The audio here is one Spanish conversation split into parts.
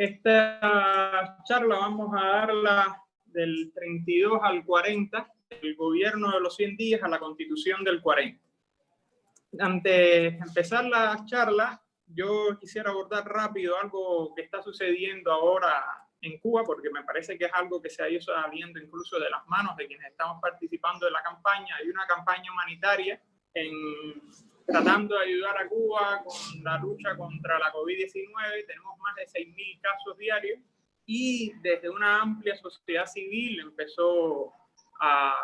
Esta charla vamos a darla del 32 al 40, el gobierno de los 100 días a la Constitución del 40. Antes de empezar la charla, yo quisiera abordar rápido algo que está sucediendo ahora en Cuba, porque me parece que es algo que se ha ido saliendo incluso de las manos de quienes estamos participando de la campaña. Hay una campaña humanitaria tratando de ayudar a Cuba con la lucha contra la COVID-19. Tenemos más de 6.000 casos diarios y desde una amplia sociedad civil empezó a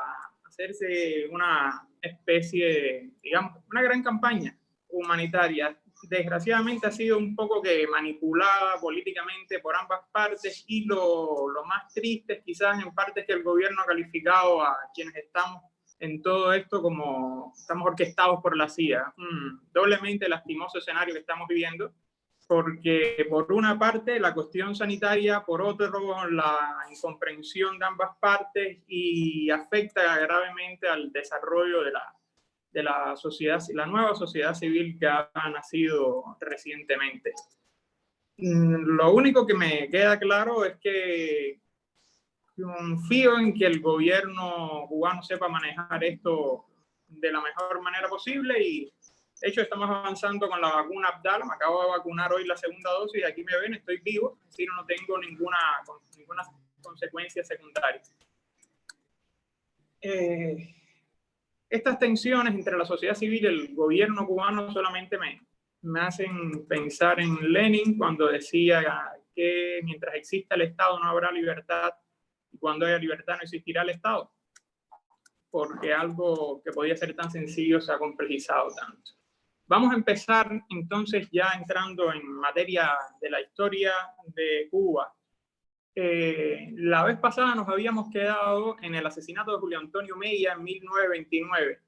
hacerse una especie, digamos, una gran campaña humanitaria. Desgraciadamente ha sido un poco que manipulada políticamente por ambas partes, y lo más triste quizás en parte es que el gobierno ha calificado a quienes estamos en todo esto como estamos orquestados por la CIA. Doblemente lastimoso escenario que estamos viviendo, porque por una parte la cuestión sanitaria, por otro la incomprensión de ambas partes, y afecta gravemente al desarrollo de la sociedad, la nueva sociedad civil que ha nacido recientemente. Lo único que me queda claro es que confío en que el gobierno cubano sepa manejar esto de la mejor manera posible, y de hecho estamos avanzando con la vacuna Abdala. Me acabo de vacunar hoy la segunda dosis y aquí me ven, estoy vivo, es decir, no tengo ninguna consecuencia secundaria. Estas tensiones entre la sociedad civil y el gobierno cubano solamente me hacen pensar en Lenin cuando decía que mientras exista el Estado no habrá libertad, y cuando haya libertad no existirá el Estado, porque algo que podía ser tan sencillo se ha complejizado tanto. Vamos a empezar entonces ya entrando en materia de la historia de Cuba. La vez pasada nos habíamos quedado en el asesinato de Julio Antonio Mella en 1929,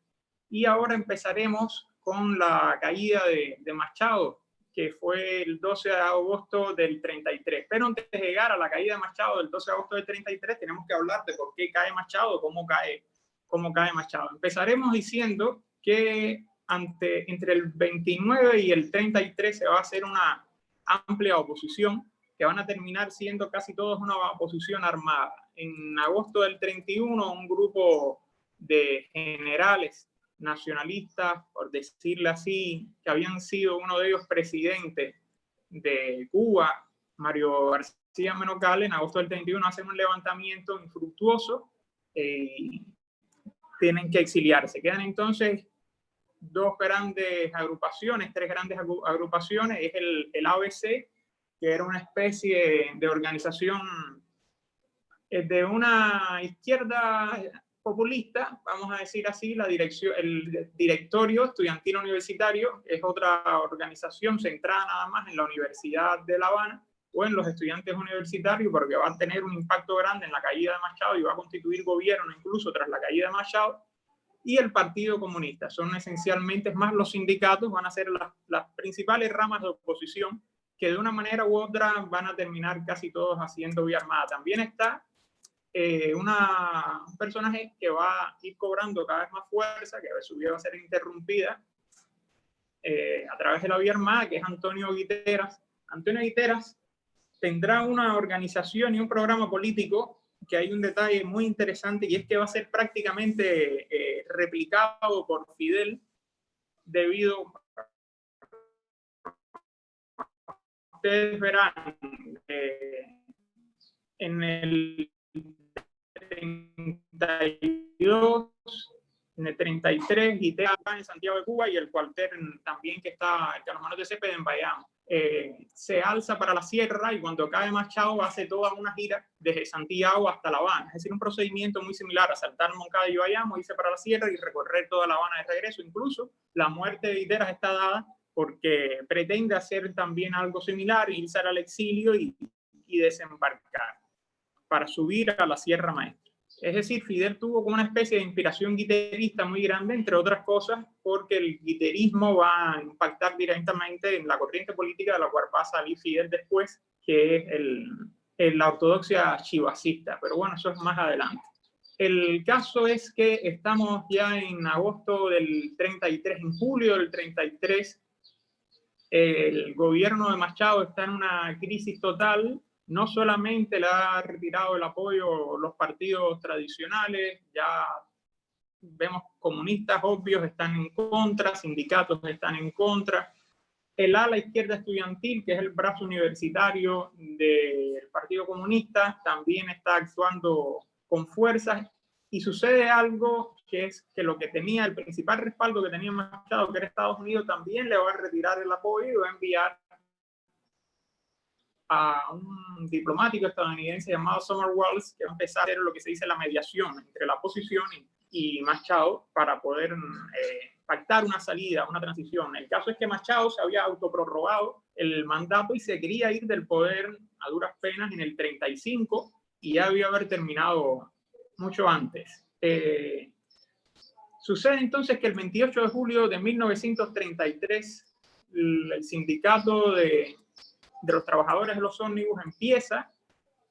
y ahora empezaremos con la caída de Machado, que fue el 12 de agosto del 33. Pero antes de llegar a la caída de Machado del 12 de agosto del 33, tenemos que hablar de por qué cae Machado, cómo cae Machado. Empezaremos diciendo que entre el 29 y el 33 se va a hacer una amplia oposición, que van a terminar siendo casi todos una oposición armada. En agosto del 31, un grupo de generales nacionalistas, por decirlo así, que habían sido uno de ellos presidente de Cuba, Mario García Menocale, en agosto del 31 hacen un levantamiento infructuoso, tienen que exiliarse. Quedan entonces tres grandes agrupaciones. Es el ABC, que era una especie de organización de una izquierda populista, vamos a decir así. El directorio estudiantil universitario es otra organización centrada nada más en la Universidad de La Habana o en los estudiantes universitarios, porque va a tener un impacto grande en la caída de Machado y va a constituir gobierno incluso tras la caída de Machado. Y el Partido Comunista son esencialmente más los sindicatos, van a ser las principales ramas de oposición, que de una manera u otra van a terminar casi todos haciendo vía armada. También está un personaje que va a ir cobrando cada vez más fuerza, que su vida va a ser interrumpida a través de la vía armada, que es Antonio Guiteras. Antonio Guiteras tendrá una organización y un programa político que hay un detalle muy interesante, y es que va a ser prácticamente replicado por Fidel, debido, ustedes verán, en el 32, en el 33, y acá en Santiago de Cuba, y el cuartel también que está en Carlos Manuel de Cepeda en Bayamo. Se alza para la sierra, y cuando cae Machado hace toda una gira desde Santiago hasta La Habana. Es decir, un procedimiento muy similar a saltar Moncada y Bayamo, irse para la sierra y recorrer toda La Habana de regreso. Incluso la muerte de Guiteras está dada porque pretende hacer también algo similar, irse al exilio y desembarcar para subir a la Sierra Maestra. Es decir, Fidel tuvo como una especie de inspiración guiterista muy grande, entre otras cosas, porque el guiterismo va a impactar directamente en la corriente política de la cual va a salir Fidel después, que es la ortodoxia chivasista. Pero bueno, eso es más adelante. El caso es que estamos ya en agosto del 33, en julio del 33, El gobierno de Machado está en una crisis total. No solamente le ha retirado el apoyo los partidos tradicionales, ya vemos comunistas obvios están en contra, sindicatos están en contra. El ala izquierda estudiantil, que es el brazo universitario del Partido Comunista, también está actuando con fuerzas, y sucede algo que es que lo que tenía, el principal respaldo que tenía Machado, que era Estados Unidos, también le va a retirar el apoyo y va a enviar a un diplomático estadounidense llamado Summer Walsh, que va a empezar a hacer lo que se dice la mediación entre la oposición y Machado para poder pactar una salida, una transición. El caso es que Machado se había autoprorrogado el mandato y se quería ir del poder a duras penas en el 35 y ya debió haber terminado mucho antes. Sucede entonces que el 28 de julio de 1933 el sindicato de los trabajadores de los ómnibus empieza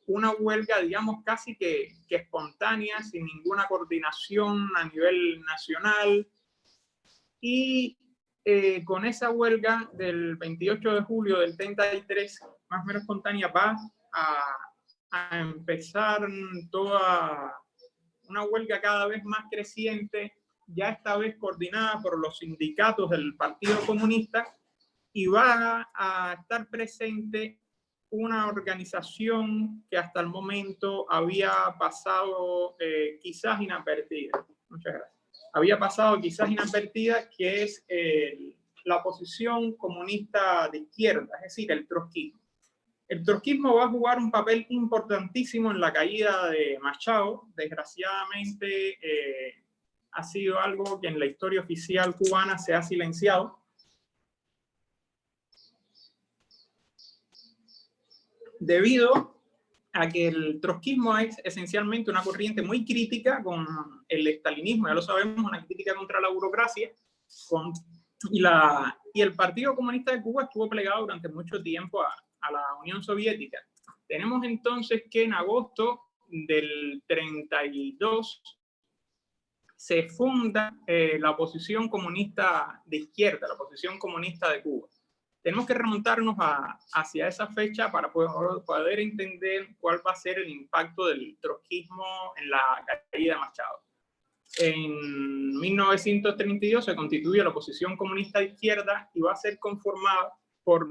una huelga, digamos, casi que espontánea, sin ninguna coordinación a nivel nacional. Y con esa huelga del 28 de julio del 33, más o menos espontánea, va a empezar toda una huelga cada vez más creciente, ya esta vez coordinada por los sindicatos del Partido Comunista, y va a estar presente una organización que hasta el momento había pasado quizás inadvertida. Muchas gracias. Había pasado quizás inadvertida, que es la oposición comunista de izquierda, es decir, el trotskismo. El trotskismo va a jugar un papel importantísimo en la caída de Machado. Desgraciadamente ha sido algo que en la historia oficial cubana se ha silenciado. Debido a que el trotskismo es esencialmente una corriente muy crítica con el estalinismo, ya lo sabemos, una crítica contra la burocracia, y el Partido Comunista de Cuba estuvo plegado durante mucho tiempo a la Unión Soviética. Tenemos entonces que en agosto del 32 se funda la oposición comunista de izquierda, la oposición comunista de Cuba. Tenemos que remontarnos hacia esa fecha para poder entender cuál va a ser el impacto del trotskismo en la caída de Machado. En 1932 se constituye la oposición comunista de izquierda y va a ser conformada por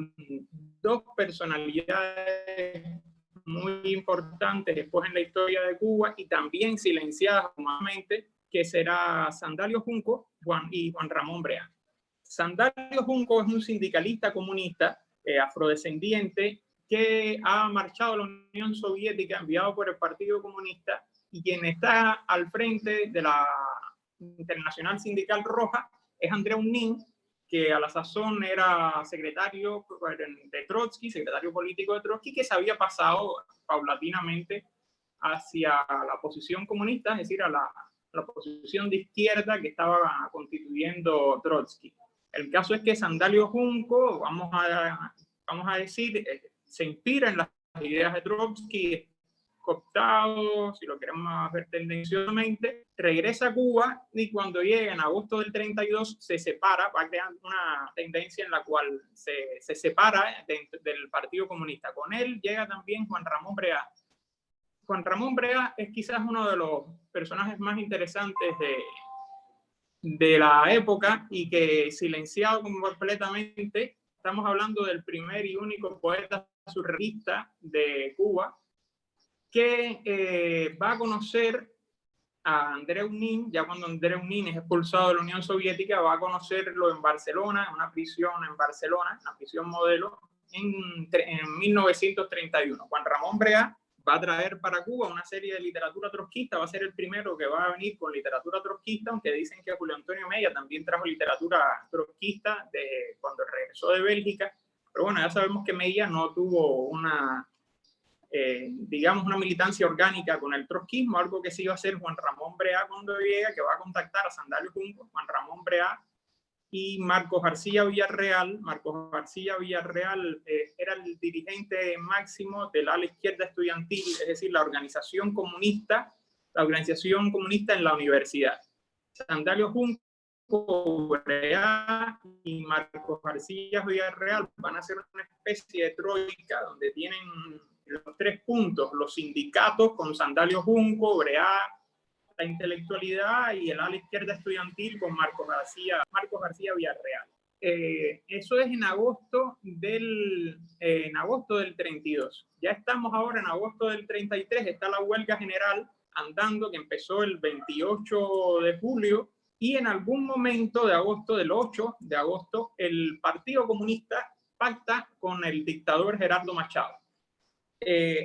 dos personalidades muy importantes después en la historia de Cuba y también silenciadas nuevamente, que será Sandalio Junco y Juan Ramón Breán. Sandalio Junco es un sindicalista comunista afrodescendiente que ha marchado a la Unión Soviética, enviado por el Partido Comunista, y quien está al frente de la Internacional Sindical Roja es Andreu Nin, que a la sazón era secretario de Trotsky, secretario político de Trotsky, que se había pasado paulatinamente hacia la posición comunista, es decir, a la posición de izquierda que estaba constituyendo Trotsky. El caso es que Sandalio Junco, vamos a decir, se inspira en las ideas de Trotsky, cooptado, si lo queremos ver tendenciosamente, regresa a Cuba y cuando llega en agosto del 32 se separa, va a crear una tendencia en la cual se separa del Partido Comunista. Con él llega también Juan Ramón Breá. Juan Ramón Breá es quizás uno de los personajes más interesantes de la época y que, silenciado completamente, estamos hablando del primer y único poeta surrealista de Cuba, que va a conocer a Andreu Nin. Ya cuando Andreu Nin es expulsado de la Unión Soviética, va a conocerlo en Barcelona, en una prisión en Barcelona, una prisión modelo, en 1931. Juan Ramón Breá va a traer para Cuba una serie de literatura trotskista, va a ser el primero que va a venir con literatura trotskista, aunque dicen que Julio Antonio Mella también trajo literatura trotskista cuando regresó de Bélgica, pero bueno, ya sabemos que Mella no tuvo digamos, una militancia orgánica con el trotskismo, algo que sí iba a hacer Juan Ramón Breá cuando llega, que va a contactar a Sandalio Junco, Juan Ramón Breá y Marcos García Villarreal. Marcos García Villarreal era el dirigente máximo del ala izquierda estudiantil, es decir, la organización comunista en la universidad. Sandalio Junco Brea y Marcos García Villarreal van a ser una especie de troika donde tienen los 3 puntos, los sindicatos con Sandalio Junco, Brea, la intelectualidad, y el ala izquierda estudiantil con Marcos García Villarreal. Eso es en agosto del 32. Ya estamos ahora en agosto del 33, está la huelga general andando, que empezó el 28 de julio, y en algún momento de agosto, del 8 de agosto, el Partido Comunista pacta con el dictador Gerardo Machado.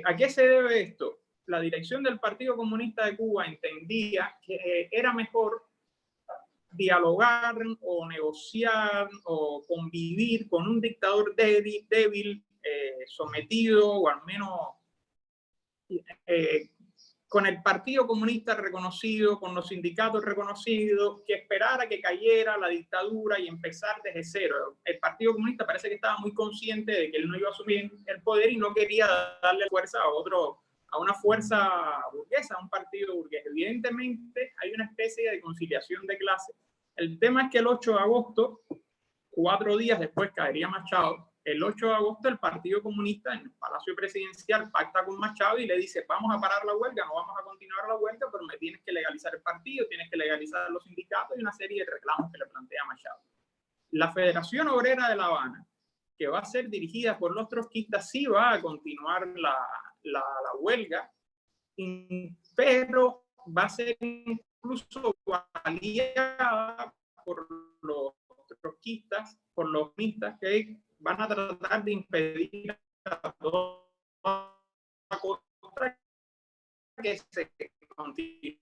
¿A qué se debe esto? La dirección del Partido Comunista de Cuba entendía que era mejor dialogar o negociar o convivir con un dictador débil, sometido, o al menos con el Partido Comunista reconocido, con los sindicatos reconocidos, que esperara que cayera la dictadura y empezar desde cero. El Partido Comunista parece que estaba muy consciente de que él no iba a asumir el poder y no quería darle fuerza a una fuerza burguesa, a un partido burgués. Evidentemente hay una especie de conciliación de clases. El tema es que el 8 de agosto, 4 días después caería Machado, el 8 de agosto el Partido Comunista en el Palacio Presidencial pacta con Machado y le dice: vamos a parar la huelga, no vamos a continuar la huelga, pero me tienes que legalizar el partido, tienes que legalizar los sindicatos, y una serie de reclamos que le plantea Machado. La Federación Obrera de La Habana, que va a ser dirigida por los trotskistas, sí va a continuar la huelga, pero va a ser incluso aliada por los trotskistas, por los comunistas, que van a tratar de impedir a toda costa que se continúe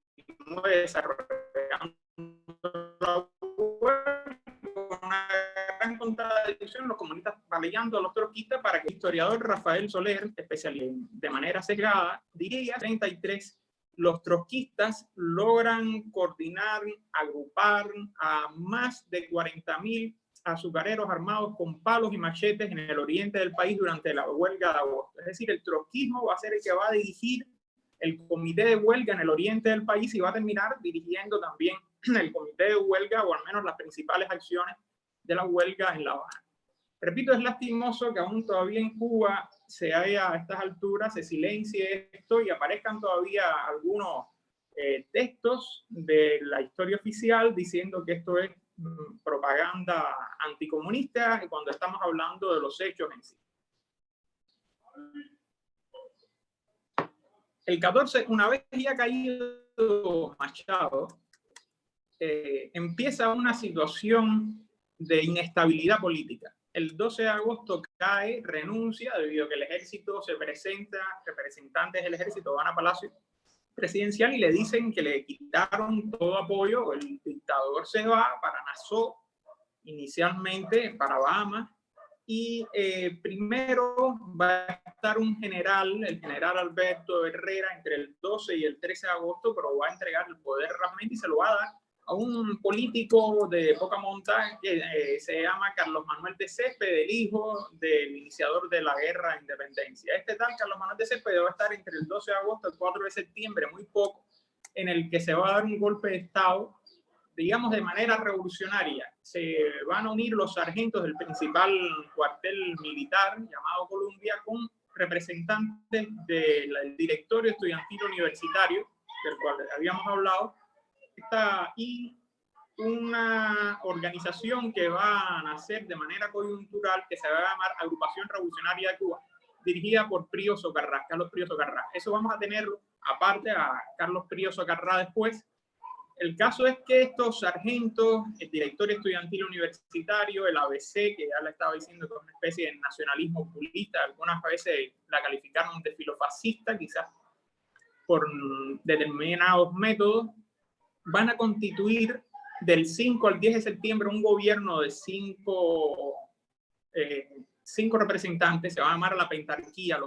desarrollando la huelga. Una gran contradicción, los comunistas alegando a los trotskistas para que el historiador Rafael Soler, especialista de manera sesgada, diría: 33, los trotskistas logran coordinar, agrupar a más de 40.000 azucareros armados con palos y machetes en el oriente del país durante la huelga de agosto. Es decir, el trotskismo va a ser el que va a dirigir el comité de huelga en el oriente del país y va a terminar dirigiendo también el comité de huelga, o al menos las principales acciones de la huelga en La Habana. Repito, es lastimoso que aún todavía en Cuba se haya, a estas alturas, se silencie esto y aparezcan todavía algunos textos de la historia oficial diciendo que esto es propaganda anticomunista, cuando estamos hablando de los hechos en sí. El 14, una vez ya caído Machado, empieza una situación de inestabilidad política. El 12 de agosto cae, renuncia, debido a que el ejército se presenta, representantes del ejército van a Palacio Presidencial y le dicen que le quitaron todo apoyo. El dictador se va para Nassau, inicialmente para Bahamas, y primero va a estar un general, el general Alberto Herrera, entre el 12 y el 13 de agosto, pero va a entregar el poder realmente y se lo va a dar a un político de poca monta que se llama Carlos Manuel de Céspedes, el hijo del iniciador de la guerra de independencia. Este tal Carlos Manuel de Céspedes va a estar entre el 12 de agosto y el 4 de septiembre, muy poco, en el que se va a dar un golpe de Estado, digamos, de manera revolucionaria. Se van a unir los sargentos del principal cuartel militar llamado Columbia con representantes del directorio estudiantil universitario, del cual habíamos hablado, y una organización que va a nacer de manera coyuntural, que se va a llamar Agrupación Revolucionaria de Cuba, dirigida por Prío Socarrás, Carlos Prío Socarrás. Eso vamos a tenerlo, aparte a Carlos Prío Socarrás después. El caso es que estos sargentos, el directorio estudiantil universitario, el ABC, que ya le estaba diciendo que es una especie de nacionalismo populista, algunas veces la calificaron de filofascista, quizás por determinados métodos, van a constituir del 5 al 10 de septiembre un gobierno de 5 representantes. Se va a llamar la pentarquía,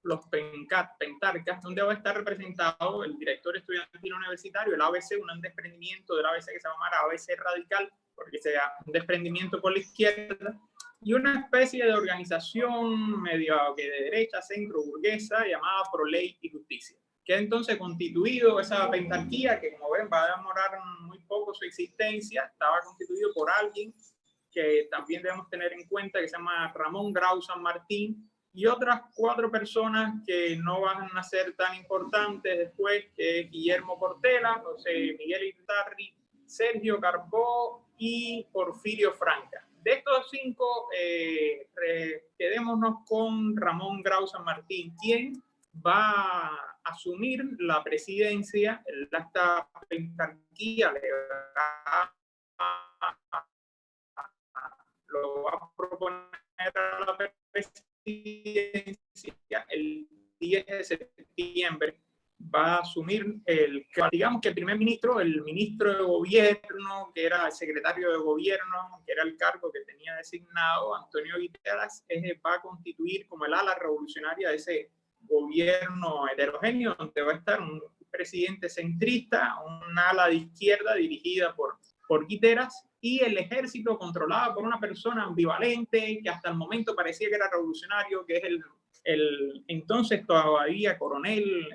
los pentarcas, donde va a estar representado el director estudiantil universitario, el ABC, un desprendimiento del ABC que se va a llamar ABC radical, porque sea un desprendimiento por la izquierda, y una especie de organización medio que de derecha, centro burguesa, llamada Pro Ley y Justicia. Queda entonces constituido esa pentarquía que, como ven, va a demorar muy poco su existencia. Estaba constituido por alguien que también debemos tener en cuenta, que se llama Ramón Grau San Martín, y otras 4 personas que no van a ser tan importantes después, que es Guillermo Portela, José Miguel Irizarry, Sergio Carbó y Porfirio Franca. De estos 5, quedémonos con Ramón Grau San Martín, quien va a asumir la presidencia. Esta pentarquía lo va a proponer a la presidencia el 10 de septiembre. Va a asumir digamos que el primer ministro, el ministro de gobierno, que era el secretario de gobierno, que era el cargo que tenía designado Antonio Guiteras, va a constituir como el ala revolucionaria de ese gobierno heterogéneo, donde va a estar un presidente centrista, un ala de izquierda dirigida por Guiteras, y el ejército controlado por una persona ambivalente que hasta el momento parecía que era revolucionario, que es el entonces todavía coronel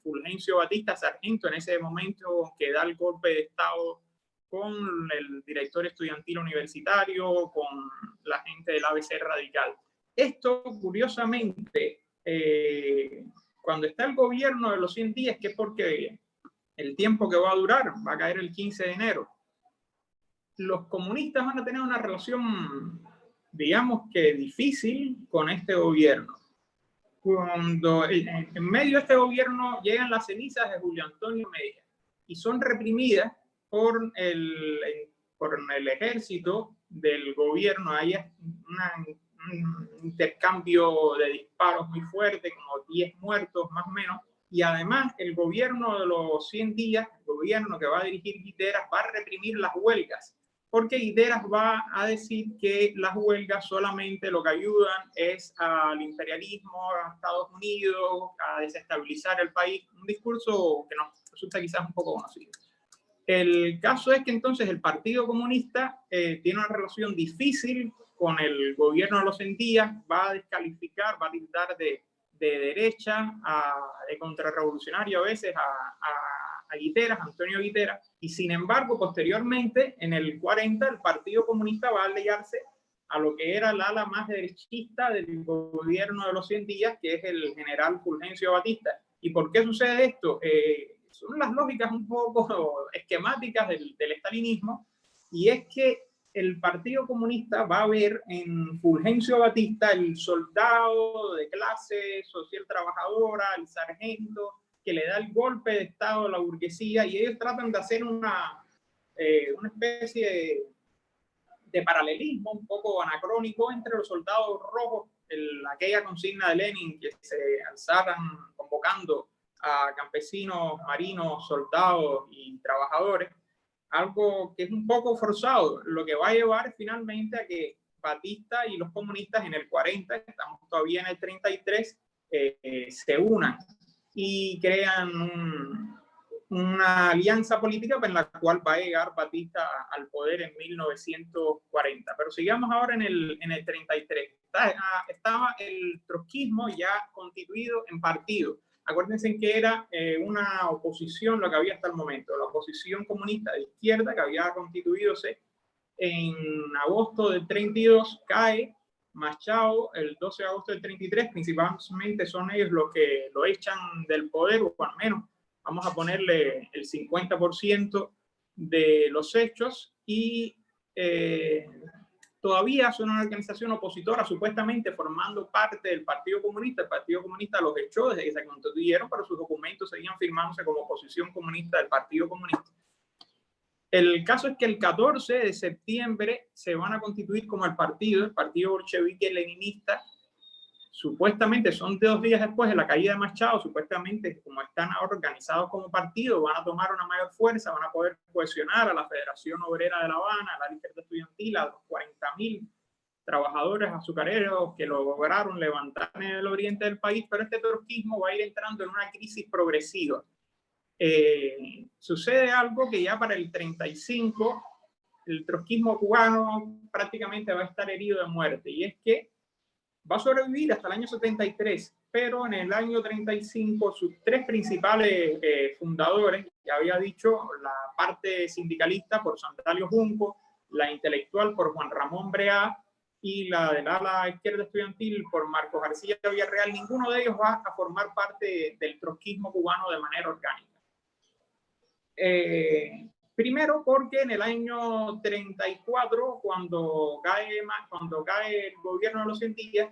Fulgencio Batista, sargento en ese momento, que da el golpe de Estado con el director estudiantil universitario, con la gente del ABC radical. Esto, curiosamente, cuando está el gobierno de los 100 días, que es porque el tiempo que va a durar va a caer el 15 de enero, los comunistas van a tener una relación, digamos que difícil, con este gobierno. Cuando en medio de este gobierno llegan las cenizas de Julio Antonio Mella y son reprimidas por el ejército del gobierno. Hay un intercambio de disparos muy fuerte, como 10 muertos más o menos, y además el gobierno de los 100 días, el gobierno que va a dirigir Guiteras, va a reprimir las huelgas, porque Guiteras va a decir que las huelgas solamente lo que ayudan es al imperialismo, a Estados Unidos, a desestabilizar el país. Un discurso que nos resulta quizás un poco conocido. El caso es que entonces el Partido Comunista tiene una relación difícil con el gobierno de los 100 días, va a descalificar, va a tildar de derecha, de contrarrevolucionario a veces a Guiteras, Antonio Guiteras, y sin embargo posteriormente en el 40 el Partido Comunista va a aliarse a lo que era el ala más derechista del gobierno de los 100 días, que es el general Fulgencio Batista. ¿Y por qué sucede esto? Son las lógicas un poco esquemáticas del estalinismo, y es que el Partido Comunista va a ver en Fulgencio Batista el soldado de clase social trabajadora, el sargento, que le da el golpe de Estado a la burguesía, y ellos tratan de hacer una especie de paralelismo un poco anacrónico entre los soldados rojos, aquella consigna de Lenin, que se alzaran convocando a campesinos, marinos, soldados y trabajadores, algo que es un poco forzado, lo que va a llevar finalmente a que Batista y los comunistas en el 40, estamos todavía en el 33, se unan y crean una alianza política en la cual va a llegar Batista al poder en 1940. Pero sigamos ahora en el 33. Estaba el trotskismo ya constituido en partido. Acuérdense que era una oposición lo que había hasta el momento, la oposición comunista de izquierda que había constituidose en agosto del 32, cae Machado el 12 de agosto del 33, principalmente son ellos los que lo echan del poder, o al menos vamos a ponerle el 50% de los hechos, y todavía son una organización opositora, supuestamente formando parte del Partido Comunista. El Partido Comunista los echó desde que se constituyeron, pero sus documentos seguían firmándose como oposición comunista del Partido Comunista. El caso es que el 14 de septiembre se van a constituir como el partido bolchevique leninista. Supuestamente son 2 días después de la caída de Machado, supuestamente como están ahora organizados como partido, van a tomar una mayor fuerza, van a poder cohesionar a la Federación Obrera de La Habana, a la Izquierda Estudiantil, a los 40.000 trabajadores azucareros que lo lograron levantar en el oriente del país, pero este trotskismo va a ir entrando en una crisis progresiva. Sucede algo que ya para el 35 el trotskismo cubano prácticamente va a estar herido de muerte, y es que va a sobrevivir hasta el año 73 pero en el año 35 sus tres principales fundadores, ya había dicho, la parte sindicalista por Sandalio Junco, la intelectual por Juan Ramón Breá y la del ala izquierda estudiantil por Marcos García Villarreal, ninguno de ellos va a formar parte del trotskismo cubano de manera orgánica. Primero porque en el año 34, cuando cae el gobierno de los 100 días,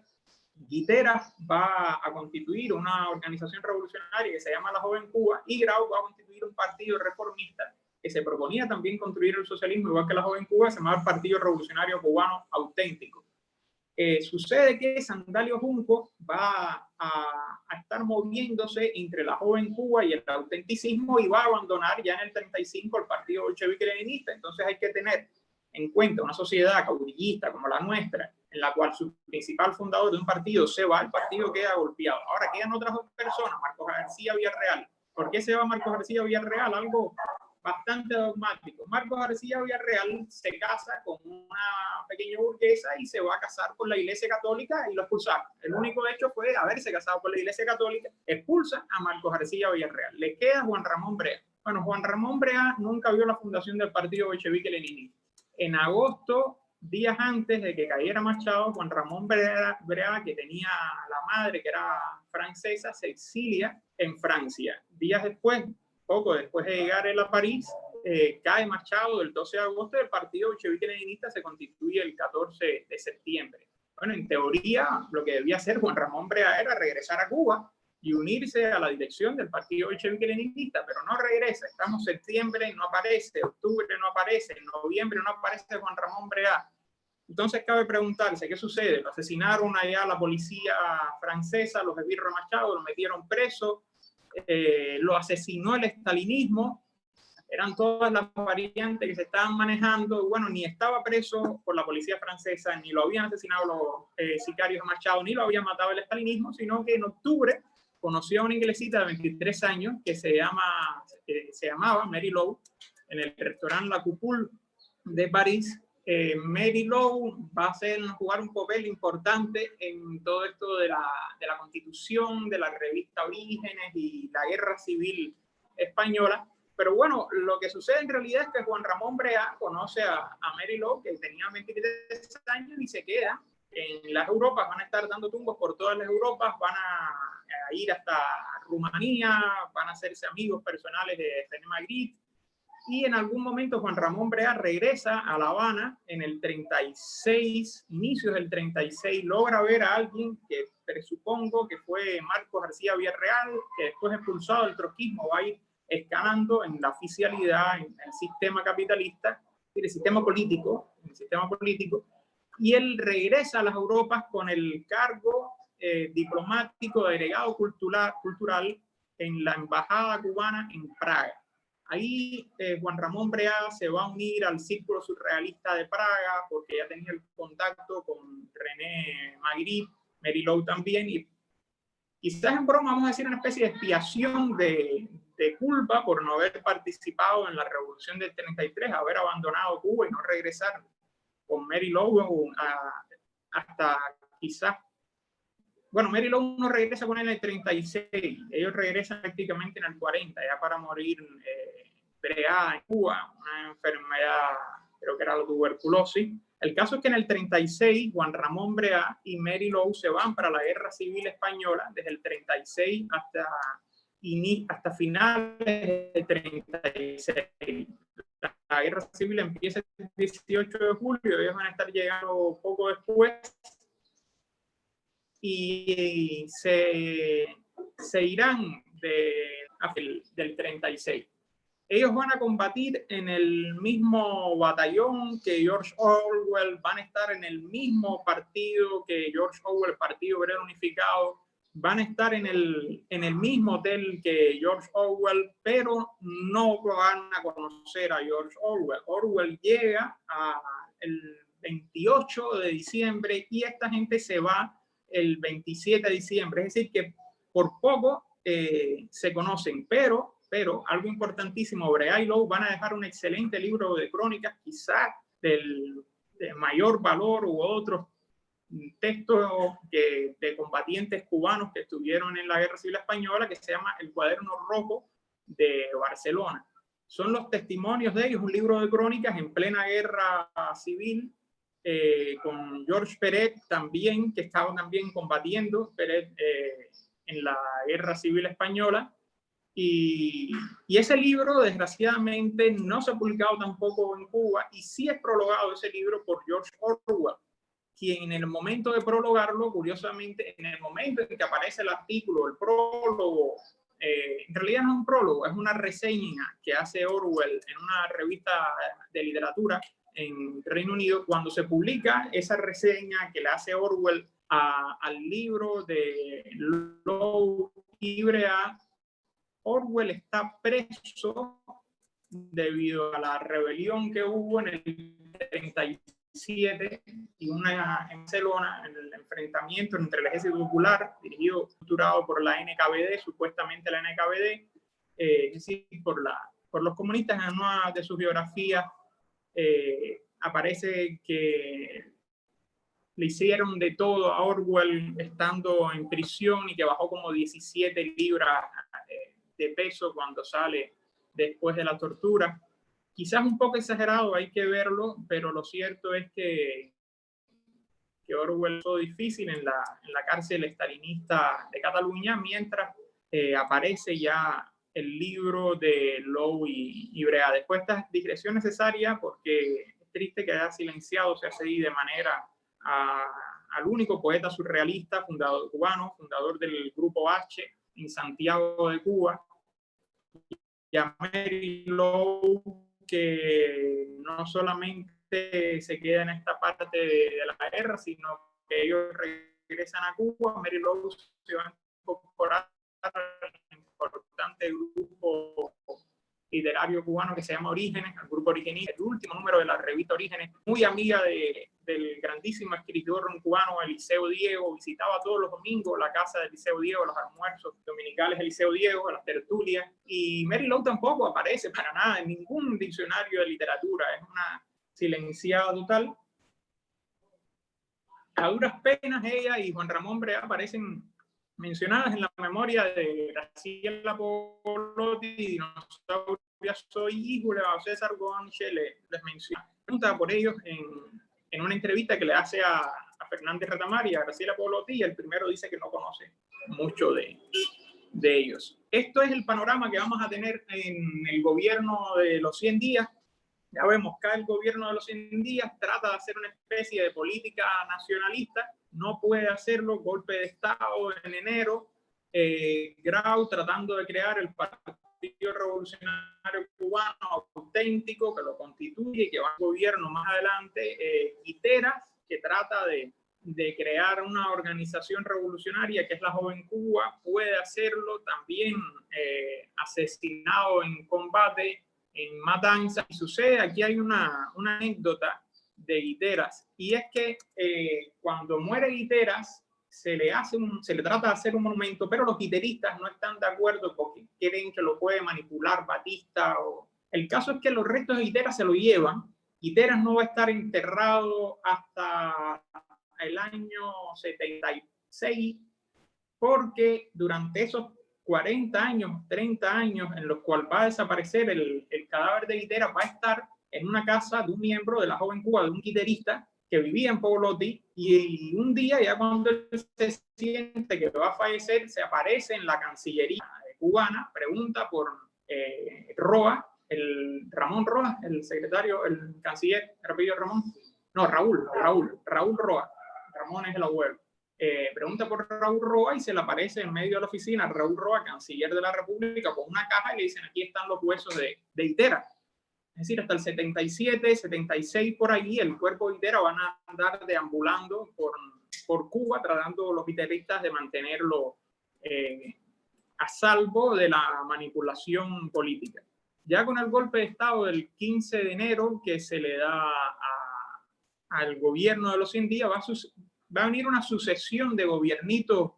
Guiteras va a constituir una organización revolucionaria que se llama la Joven Cuba, y Grau va a constituir un partido reformista que se proponía también construir el socialismo, igual que la Joven Cuba, se llamaba el Partido Revolucionario Cubano Auténtico. Sucede que Sandalio Junco va a estar moviéndose entre la Joven Cuba y el autenticismo y va a abandonar ya en el 35 el partido bolchevique-leninista. Entonces hay que tener en cuenta una sociedad caudillista como la nuestra, en la cual su principal fundador de un partido se va, el partido queda golpeado. Ahora quedan otras dos personas, Marcos García Villarreal. ¿Por qué se va Marcos García Villarreal? Algo bastante dogmático. Marcos García Villarreal se casa con una pequeña burguesa y se va a casar con la Iglesia Católica y lo expulsaron. El único hecho fue haberse casado con la Iglesia Católica, expulsa a Marcos García Villarreal. Le queda Juan Ramón Breá. Bueno, Juan Ramón Breá nunca vio la fundación del partido bolchevique-leninista. En agosto, días antes de que cayera Machado, Juan Ramón Breá, que tenía la madre que era francesa, se exilia en Francia. Días después, poco después de llegar él a París, cae Machado el 12 de agosto, el partido bolchevique-leninista se constituye el 14 de septiembre. Bueno, en teoría, lo que debía hacer Juan Ramón Breá era regresar a Cuba y unirse a la dirección del partido bolchevique-leninista, pero no regresa. Estamos en septiembre, no aparece, octubre no aparece, en noviembre no aparece Juan Ramón Breá. Entonces cabe preguntarse, ¿qué sucede? Lo asesinaron allá la policía francesa, los esbirros Machado, lo metieron preso, lo asesinó el estalinismo, eran todas las variantes que se estaban manejando. Bueno, ni estaba preso por la policía francesa, ni lo habían asesinado los sicarios Machado, ni lo había matado el estalinismo, sino que en octubre conoció a una inglesita de 23 años que se llamaba Mary Lowe, en el restaurante La Coupole de París. Mary Lowe va a jugar un papel importante en todo esto de la Constitución, de la revista Orígenes y la Guerra Civil Española. Pero bueno, lo que sucede en realidad es que Juan Ramón Breá conoce a Mary Lowe, que tenía 23 años, y se queda en las Europas. Van a estar dando tumbos por todas las Europas, van a ir hasta Rumanía, van a hacerse amigos personales de René Magritte. Y en algún momento Juan Ramón Breá regresa a La Habana en el 36, inicios del 36, logra ver a alguien que presupongo que fue Marcos García Villarreal, que después expulsado del trotskismo va a ir escalando en la oficialidad, en el sistema capitalista, en el sistema político, y él regresa a las Europas con el cargo diplomático de agregado cultural en la embajada cubana en Praga. Ahí Juan Ramón Breá se va a unir al círculo surrealista de Praga porque ya tenía el contacto con René Magritte, Mary Lowe también, y quizás en broma vamos a decir una especie de expiación de culpa por no haber participado en la revolución del 33, haber abandonado Cuba y no regresar con Mary Lowe hasta quizás. Bueno, Mary Lowe no regresa con él en el 36, ellos regresan prácticamente en el 40, ya para morir Breá en Cuba, una enfermedad, creo que era la tuberculosis. El caso es que en el 36, Juan Ramón Breá y Mary Lowe se van para la Guerra Civil Española, desde el 36 hasta finales del 36. La Guerra Civil empieza el 18 de julio, ellos van a estar llegando poco después, y se irán del 36. Ellos van a combatir en el mismo batallón que George Orwell, van a estar en el mismo partido que George Orwell, el Partido Obrero Unificado, van a estar en el mismo hotel que George Orwell, pero no van a conocer a George Orwell. Orwell llega el 28 de diciembre y esta gente se va el 27 de diciembre, es decir que por poco se conocen, pero algo importantísimo, Breá y Lowe van a dejar un excelente libro de crónicas, quizás de mayor valor u otros texto de combatientes cubanos que estuvieron en la Guerra Civil Española, que se llama El Cuaderno Rojo de Barcelona. Son los testimonios de ellos, un libro de crónicas en plena guerra civil, con George Peret también, que estaba también combatiendo Peret, en la Guerra Civil Española. Y ese libro, desgraciadamente, no se ha publicado tampoco en Cuba, y sí es prologado ese libro por George Orwell, quien en el momento de prologarlo, curiosamente, en el momento en que aparece el artículo, el prólogo, en realidad no es un prólogo, es una reseña que hace Orwell en una revista de literatura en Reino Unido. Cuando se publica esa reseña que le hace Orwell al libro de Lowe y Brea, Orwell está preso debido a la rebelión que hubo en el 37 y en Barcelona, en el enfrentamiento entre el Ejército Popular, dirigido, estructurado por la NKVD, supuestamente la NKVD, es decir, por los comunistas. En una de sus biografías aparece que le hicieron de todo a Orwell estando en prisión y que bajó como 17 libras de peso cuando sale después de la tortura. Quizás un poco exagerado, hay que verlo, pero lo cierto es que Orwell fue difícil en la cárcel estalinista de Cataluña, mientras aparece ya el libro de Lowe y Brea. Después esta digresión necesaria, porque es triste que haya silenciado, se hace de manera al único poeta surrealista cubano, fundador del Grupo H en Santiago de Cuba, y a Mary Lowe, que no solamente se queda en esta parte de la guerra, sino que ellos regresan a Cuba. Mary Lowe se va a incorporar al importante grupo literario cubano que se llama Orígenes, el grupo Orígenes, el último número de la revista Orígenes, muy amiga del grandísimo escritor cubano Eliseo Diego. Visitaba todos los domingos la casa de Eliseo Diego, los almuerzos dominicales de Eliseo Diego, las tertulias. Y Mary Lowe tampoco aparece para nada en ningún diccionario de literatura, es una silenciada total. A duras penas ella y Juan Ramón Brea aparecen mencionadas en la memoria de Graciela Polotti y Dinosauria Soyígula. César Gonche les menciona, pregunta por ellos en una entrevista que le hace a Fernández Retamar y a Graciela Polotti, y el primero dice que no conoce mucho de ellos. Esto es el panorama que vamos a tener en el gobierno de los 100 días. Ya vemos que el gobierno de los 100 días trata de hacer una especie de política nacionalista, no puede hacerlo, golpe de Estado en enero, Grau tratando de crear el Partido Revolucionario Cubano auténtico que lo constituye y que va al gobierno más adelante, Guiteras, que trata de crear una organización revolucionaria que es la Joven Cuba, puede hacerlo, también asesinado en combate, en matanza. Y sucede, aquí hay una anécdota de Guiteras, y es que cuando muere Guiteras se le trata de hacer un monumento, pero los guiteristas no están de acuerdo porque creen que lo puede manipular Batista. El caso es que los restos de Guiteras se lo llevan. Guiteras no va a estar enterrado hasta el año 76, porque durante esos 40 años, 30 años en los cuales va a desaparecer el cadáver de Guiteras, va a estar en una casa de un miembro de la Joven Cuba, de un guiterista que vivía en Polotti, y un día, ya cuando él se siente que va a fallecer, se aparece en la Cancillería cubana, pregunta por Roa, Ramón Roa, el secretario, el canciller, ¿repito Ramón? No, Raúl Roa, Ramón es el abuelo. Pregunta por Raúl Roa y se le aparece en medio de la oficina Raúl Roa, canciller de la República, con una caja y le dicen: aquí están los huesos de Guiteras. Es decir, hasta el 77, 76 por allí, el cuerpo de Guiteras van a andar deambulando por Cuba, tratando los guiteristas de mantenerlo a salvo de la manipulación política. Ya con el golpe de Estado del 15 de enero que se le da al gobierno de los 100 días, va a venir una sucesión de gobiernitos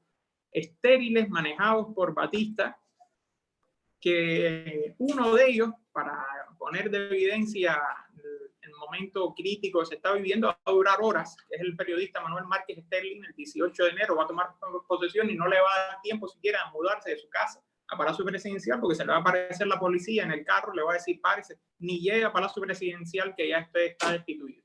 estériles manejados por Batista, que uno de ellos, para poner de evidencia el momento crítico que se está viviendo va a durar horas. Es el periodista Manuel Márquez Sterling, el 18 de enero va a tomar posesión y no le va a dar tiempo siquiera a mudarse de su casa a Palacio Presidencial, porque se le va a aparecer la policía en el carro, le va a decir párese, ni llega a Palacio Presidencial que ya está destituido.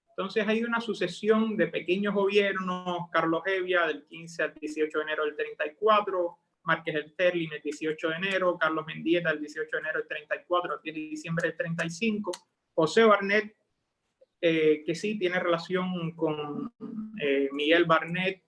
Entonces hay una sucesión de pequeños gobiernos, Carlos Hevia del 15 al 18 de enero del 34, Márquez Sterling el 18 de enero, Carlos Mendieta el 18 de enero del 34 al 10 de diciembre del 35, José Barnet, que sí tiene relación con Miguel Barnet,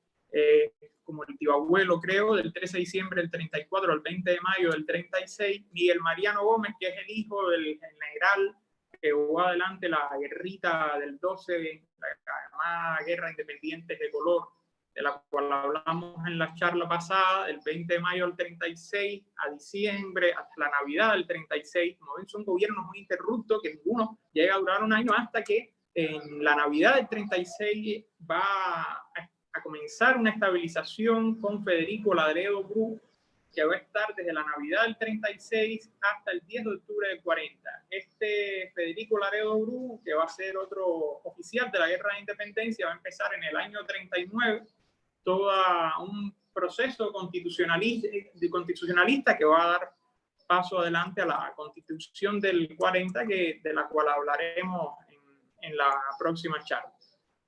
como el tío abuelo, creo, del 13 de diciembre del 34 al 20 de mayo del 36, Miguel Mariano Gómez, que es el hijo del general que llevó adelante la guerrita del 12, la llamada Guerra Independientes de Color, de la cual hablamos en la charla pasada, del 20 de mayo del 36 a diciembre, hasta la Navidad del 36. Como ven, son gobiernos muy interruptos, que ninguno llega a durar un año, hasta que en la Navidad del 36 va a comenzar una estabilización con Federico Ladredo Bru, que va a estar desde la Navidad del 36 hasta el 10 de octubre del 40. Este Federico Ladredo Bru, que va a ser otro oficial de la Guerra de Independencia, va a empezar en el año 39 todo un proceso constitucionalista que va a dar paso adelante a la Constitución del 40, de la cual hablaremos en la próxima charla.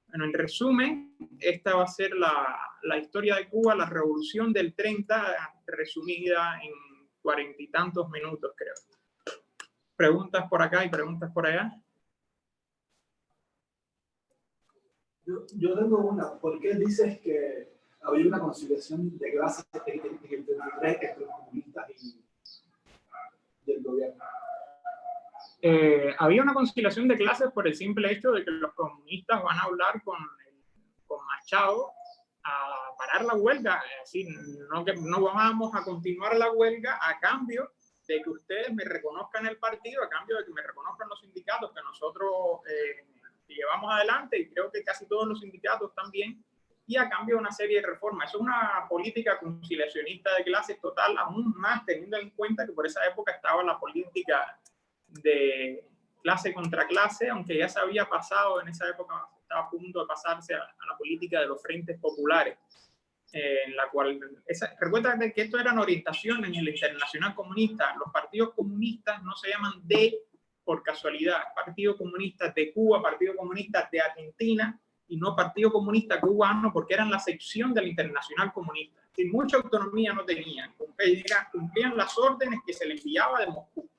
Bueno, en resumen, esta va a ser la historia de Cuba, la revolución del 30, resumida en 40 y tantos minutos, creo. Preguntas por acá y preguntas por allá. Yo tengo una. ¿Por qué dices que había una conciliación de clases en el 33 entre los comunistas y el gobierno? Había una conciliación de clases por el simple hecho de que los comunistas van a hablar con Machado a parar la huelga, es decir, no vamos a continuar la huelga a cambio de que ustedes me reconozcan el partido, a cambio de que me reconozcan los sindicatos que nosotros llevamos adelante, y creo que casi todos los sindicatos también, y a cambio de una serie de reformas. Eso es una política conciliacionista de clases total, aún más teniendo en cuenta que por esa época estaba la política de clase contra clase, aunque ya se había pasado en esa época, estaba a punto de pasarse a la política de los frentes populares, en la cual, recuerda que esto eran orientaciones en el Internacional Comunista. Los partidos comunistas no se llaman por casualidad, Partido Comunista de Cuba, Partido Comunista de Argentina, y no Partido Comunista Cubano, porque eran la sección del Internacional Comunista. Sin mucha autonomía no tenían, cumplían las órdenes que se les enviaba de Moscú.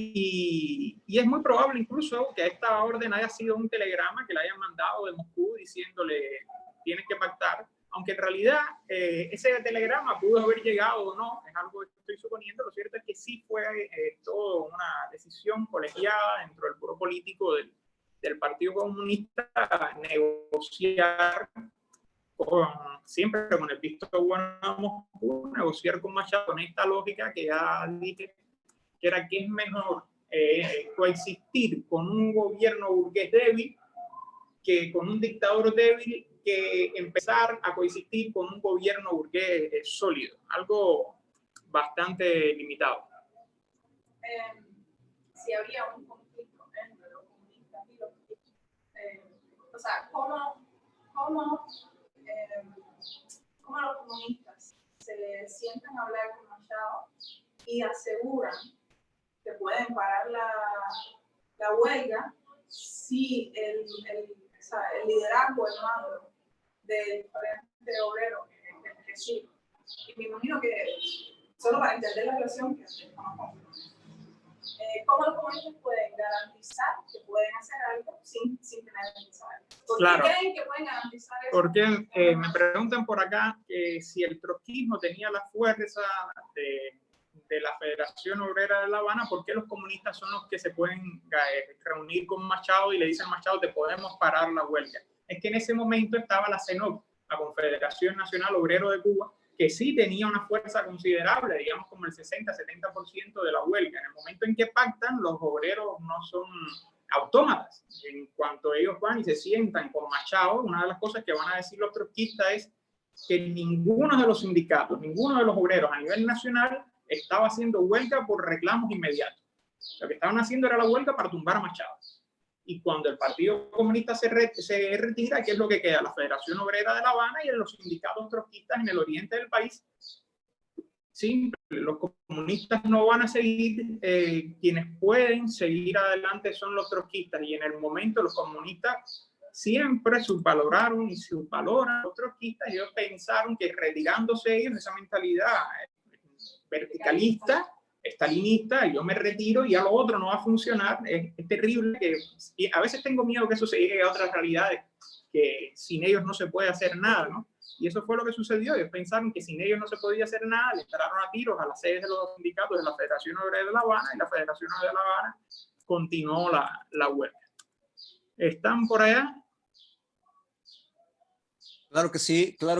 Y es muy probable incluso que esta orden haya sido un telegrama que le hayan mandado de Moscú diciéndole tienes que pactar, aunque en realidad ese telegrama pudo haber llegado o no, es algo que estoy suponiendo. Lo cierto es que sí fue todo una decisión colegiada dentro del puro político del Partido Comunista negociar siempre con el visto bueno de Moscú, negociar con Machado con esta lógica que ya dije, que era que es mejor coexistir con un gobierno burgués débil que con un dictador débil, que empezar a coexistir con un gobierno burgués sólido, algo bastante limitado. Si habría un conflicto entre los comunistas y los o sea, ¿cómo los comunistas se sientan a hablar con Machado y aseguran que pueden parar la huelga si el liderazgo, el mando del Frente Obrero que sí? Y me imagino que, solo para entender la relación que ¿cómo los comunistas pueden garantizar que pueden hacer algo sin tener que saber? ¿Por qué creen que pueden garantizar eso? Porque me preguntan por acá que si el trotskismo tenía la fuerza de la Federación Obrera de La Habana, ¿por qué los comunistas son los que se pueden reunir con Machado y le dicen a Machado te podemos parar la huelga? Es que en ese momento estaba la CNOC, la Confederación Nacional Obrero de Cuba, que sí tenía una fuerza considerable, digamos como el 60-70% de la huelga. En el momento en que pactan, los obreros no son autómatas. En cuanto ellos van y se sientan con Machado, una de las cosas que van a decir los trotskistas es que ninguno de los sindicatos, ninguno de los obreros a nivel nacional estaba haciendo huelga por reclamos inmediatos. Lo que estaban haciendo era la huelga para tumbar a Machado. Y cuando el Partido Comunista se retira, ¿qué es lo que queda? La Federación Obrera de La Habana y los sindicatos trotskistas en el oriente del país. Simple, los comunistas no van a seguir, quienes pueden seguir adelante son los trotskistas, y en el momento los comunistas siempre subvaloraron y subvaloran a los trotskistas, y ellos pensaron que retirándose ellos de esa mentalidad verticalista, estalinista, yo me retiro y a lo otro no va a funcionar. Es terrible que y a veces tengo miedo que eso se llegue a otras realidades, que sin ellos no se puede hacer nada, ¿no? Y eso fue lo que sucedió. Ellos pensaron que sin ellos no se podía hacer nada, le entraron a tiros a las sedes de los sindicatos de la Federación Obrera de La Habana, y la Federación Obrera de La Habana continuó la huelga. ¿Están por allá? Claro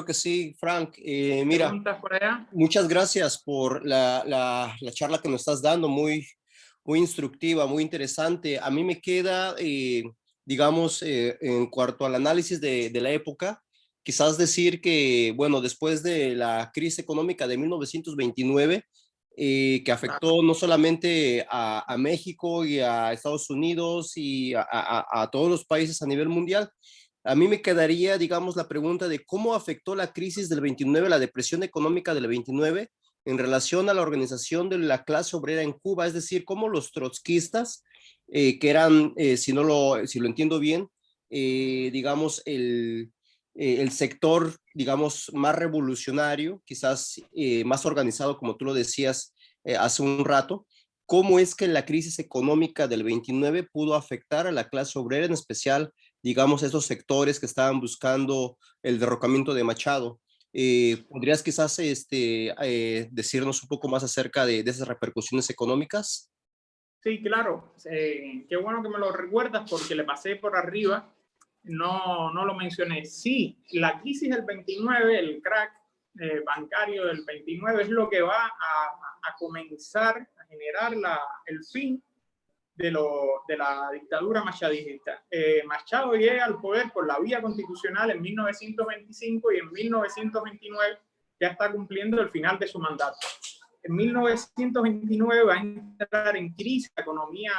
que sí, Frank. Mira, ¿Preguntas por allá? muchas gracias por la charla que nos estás dando, muy instructiva, muy interesante. A mí me queda, digamos, en cuanto al análisis de la época, quizás decir que, bueno, después de la crisis económica de 1929, que afectó no solamente a México y a Estados Unidos y a todos los países a nivel mundial, a mí me quedaría, digamos, la pregunta de cómo afectó la crisis del 29, la depresión económica del 29, en relación a la organización de la clase obrera en Cuba, es decir, cómo los trotskistas, que eran, si lo entiendo bien, digamos, el sector, digamos, más revolucionario, quizás más organizado, como tú lo decías hace un rato, cómo es que la crisis económica del 29 pudo afectar a la clase obrera, en especial, digamos, esos sectores que estaban buscando el derrocamiento de Machado. ¿Podrías quizás decirnos un poco más acerca de esas repercusiones económicas? Sí, claro. Qué bueno que me lo recuerdas porque le pasé por arriba. No lo mencioné. Sí, la crisis del 29, el crack bancario del 29 es lo que va a comenzar a generar el fin de la dictadura machadista. Machado llega al poder por la vía constitucional en 1925 y en 1929 ya está cumpliendo el final de su mandato. En 1929 va a entrar en crisis la economía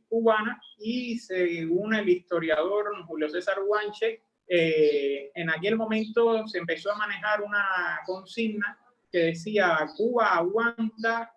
cubana y según el historiador Julio César Guanche, en aquel momento se empezó a manejar una consigna que decía: Cuba aguanta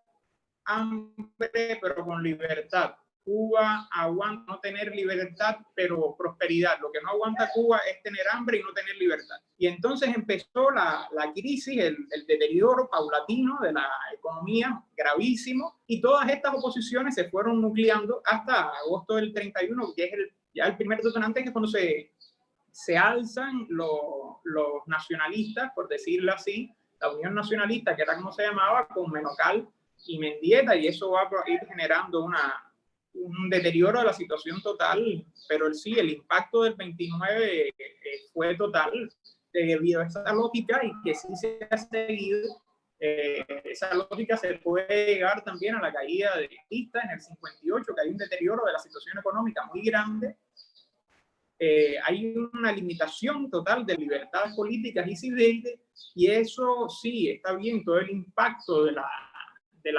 hambre pero con libertad. Cuba aguanta no tener libertad pero prosperidad. Lo que no aguanta Cuba es tener hambre y no tener libertad. Y entonces empezó la crisis, el deterioro paulatino de la economía, gravísimo, y todas estas oposiciones se fueron nucleando hasta agosto del 31, que es ya el primer detonante, que es cuando se alzan los nacionalistas, por decirlo así, la Unión Nacionalista, que era como se llamaba, con Menocal y Mendieta, y eso va a ir generando un deterioro de la situación total, pero el impacto del 29 fue total debido a esa lógica, y que sí se ha seguido. Esa lógica se puede llegar también a la caída de Batista en el 58, que hay un deterioro de la situación económica muy grande. Hay una limitación total de libertades políticas y civiles, y eso sí, está bien, todo el impacto de la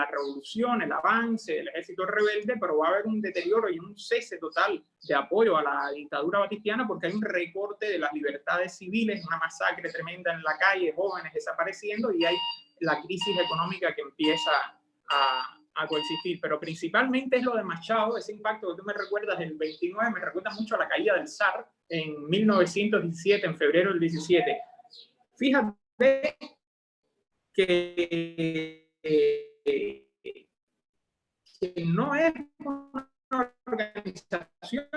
revolución, el avance del ejército rebelde, pero va a haber un deterioro y un cese total de apoyo a la dictadura batistiana, porque hay un recorte de las libertades civiles, una masacre tremenda en la calle, jóvenes desapareciendo, y hay la crisis económica que empieza a coexistir. Pero principalmente es lo de Machado, ese impacto que tú me recuerdas del 29, me recuerda mucho a la caída del zar en 1917, en febrero del 17. Fíjate que no es una organización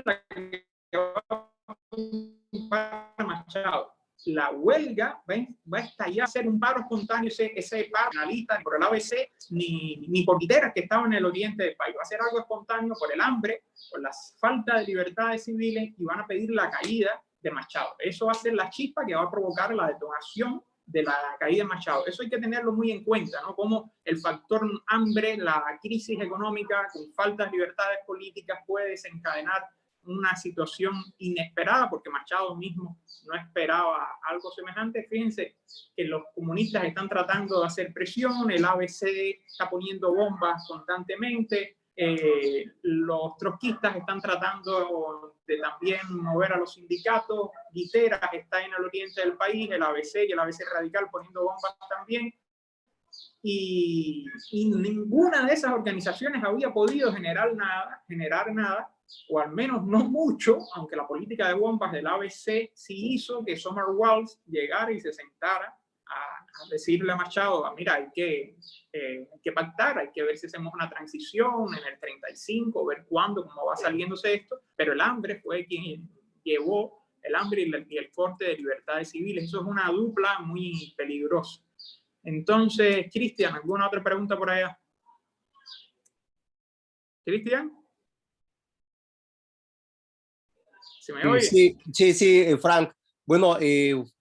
la que va a ocupar Machado. La huelga va a estallar, a ser un paro espontáneo, ese paro nacionalista, ni por el ABC, ni por literas que estaban en el oriente del país. Va a ser algo espontáneo por el hambre, por la falta de libertades civiles, y van a pedir la caída de Machado. Eso va a ser la chispa que va a provocar la detonación de la caída de Machado. Eso hay que tenerlo muy en cuenta, ¿no? Como el factor hambre, la crisis económica con faltas de libertades políticas puede desencadenar una situación inesperada, porque Machado mismo no esperaba algo semejante. Fíjense que los comunistas están tratando de hacer presión, el ABC está poniendo bombas constantemente, los trotskistas están tratando de también mover a los sindicatos, Guiteras está en el oriente del país, el ABC y el ABC radical poniendo bombas también. Y ninguna de esas organizaciones había podido generar nada, o al menos no mucho, aunque la política de bombas del ABC sí hizo que Summer Walsh llegara y se sentara a decirle a Machado, mira, hay que pactar, hay que ver si hacemos una transición en el 35, ver cuándo, cómo va saliéndose esto, pero el hambre fue quien llevó el hambre y el corte de libertades civiles. Eso es una dupla muy peligrosa. Entonces, Cristian, ¿alguna otra pregunta por allá? ¿Cristian? ¿Se me oye? Sí, Frank. Bueno,